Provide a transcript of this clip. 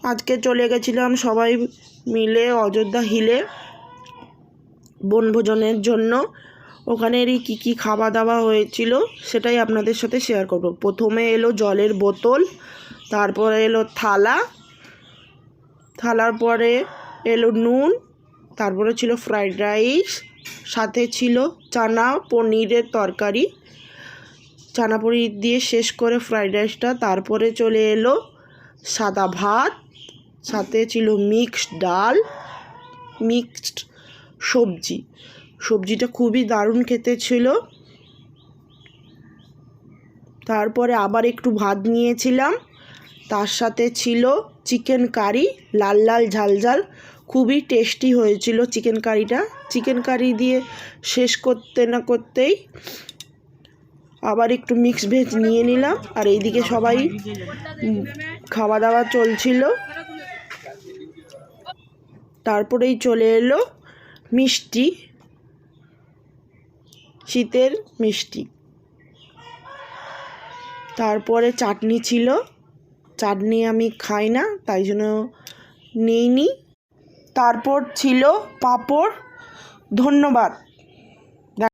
আজকে চলে গেছিলাম সবাই মিলে অযোধ্যা হিলে বনভোজনের জন্য। ওখানেরই কী খাওয়া দাওয়া হয়েছিল সেটাই আপনাদের সাথে শেয়ার করব। প্রথমে এলো জলের বোতল, তারপরে এলো থালার পরে এলো নুন, তারপরে ছিল ফ্রাইড রাইস, সাথে ছিল চানা পনিরের তরকারি। চানা পনির দিয়ে শেষ করে ফ্রাইড রাইসটা, তারপরে চলে এলো সাদা ভাত, সাথে ছিল মিক্সড ডাল, মিক্সড সবজিটা খুবই দারুণ খেতে ছিল। তারপরে আবার একটু ভাত নিয়েছিলাম, তার সাথে ছিল চিকেন কারি, লাল লাল ঝাল ঝাল, খুবই টেস্টি হয়েছিল চিকেন কারিটা। চিকেন কারি দিয়ে শেষ করতে না করতেই আবার একটু মিক্স ভেজ নিয়ে নিলাম, আর এইদিকে সবাই খাওয়া দাওয়া চলছিল। তারপরেই চলে এলো মিষ্টি, শীতের মিষ্টি। তারপরে চাটনি ছিল, চাটনি আমি খাই না তাই জন্য নিইনি। তারপর ছিল পাঁপড়। ধন্যবাদ।